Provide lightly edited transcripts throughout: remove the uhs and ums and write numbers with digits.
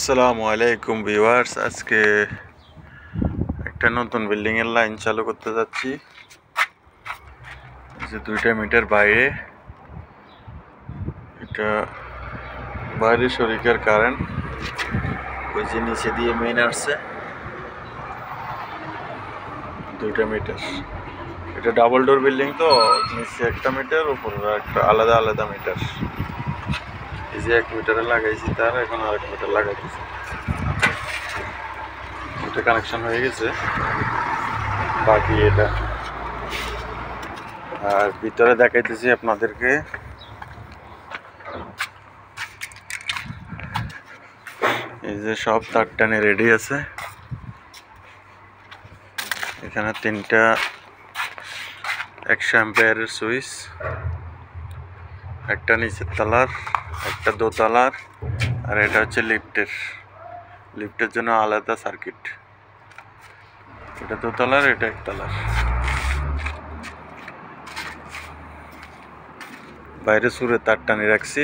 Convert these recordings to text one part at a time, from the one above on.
আসসালামু আলাইকুম ভিউয়ার্স, আজকে একটা নতুন বিল্ডিং এর লাইন চালু করতে যাচ্ছি। যে 2টা মিটার বাইরে, এটা বাইরে শরিকের কারেন্ট, ওই যে নিচে দিয়ে মেইন আসছে 2টা মিটার। এটা ডাবল ডোর বিল্ডিং, তো নিচে একটা মিটার, উপরে একটা আলাদা আলাদা মিটার। এই যে 1 মিটারে লাগাইছি তার, এখন আরেক মিটার লাগাইতেছি। এটা কানেকশন হয়ে গেছে, বাকি এটা। আর ভিতরে দেখাইতেছি আপনাদেরকে, এই যে সব তার টানে রেডি আছে। এখানে 3টা 100 অ্যাম্পিয়ারের সুইচ, একটা নিচের তলার, একটা দোতলার, আর এটা হচ্ছে লিফটের জন্য আলাদা সার্কিট। এটা দোতলার, এটা একতলার। বাইরে সুরে তার টানি রাখছি।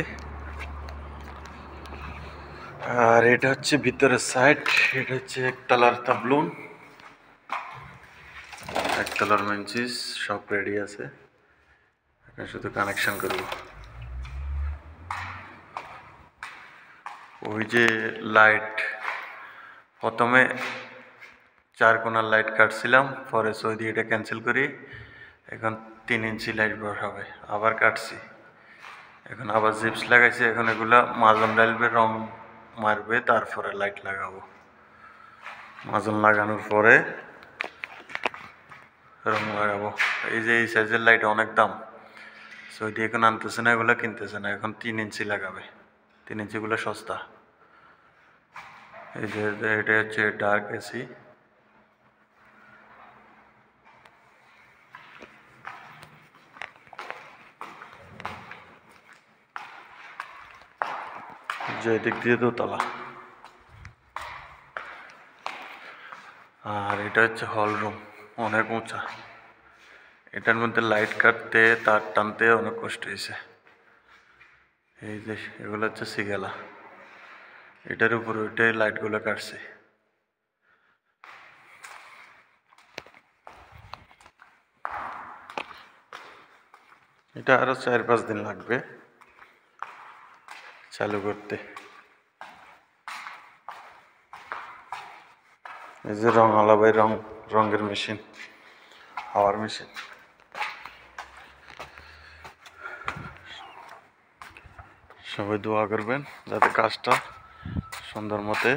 আর এটা হচ্ছে ভিতরের সাইড, এটা হচ্ছে একতলার তাবলুন, একতলার মেনচিস, সব রেডি আছে। এখন শুধু কানেকশন করব। ওই যে লাইট, প্রথমে 4 কোণার লাইট কাটছিলাম, পরে সৌদি এটা ক্যান্সেল করি, এখন 3 ইঞ্চি লাইট বসাবে, আবার কাটছি, এখন আবার জিপস লাগাইছি। এখন এগুলা মাজন ডালবে, রং মারবে, তারপরে লাইট লাগাবো। মাজন লাগানোর পরে রং লাগাবো। এই যে এই সাইজের লাইট অনেক দাম, সৌদি এখন আনতেছে না, এগুলো কিনতেছে না, এখন 3 ইঞ্চি লাগাবে। 3 ইঞ্চিগুলো সস্তা। এই যে এটা হচ্ছে ডার্ক এসি। যে দিক দিয়ে দোতলা। আর এটা হচ্ছে হল রুম, অনেক উঁচা। এটার মধ্যে লাইট কাটতে, তার টানতে অনেক কষ্ট হয়েছে। এই যে এগুলো হচ্ছে সিগেলা, এটার উপরে ওইটাই লাইটগুলো কাটছে। এটা আরো 4-5 দিন লাগবে চালু করতে। এই যে রং আলাবাই, রঙের মেশিন, হাওয়ার মেশিন। সবাই দোয়া করবেন যাতে কাজটা সুন্দর মতে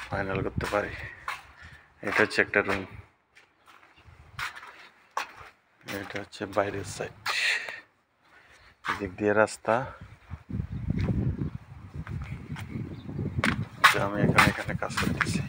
ফাইনাল করতে পারি। এটা হচ্ছে একটা রুম, এটা হচ্ছে বাইরের সাইড, এদিক দিয়ে রাস্তা। আমি এখানে কাজ করতেছি।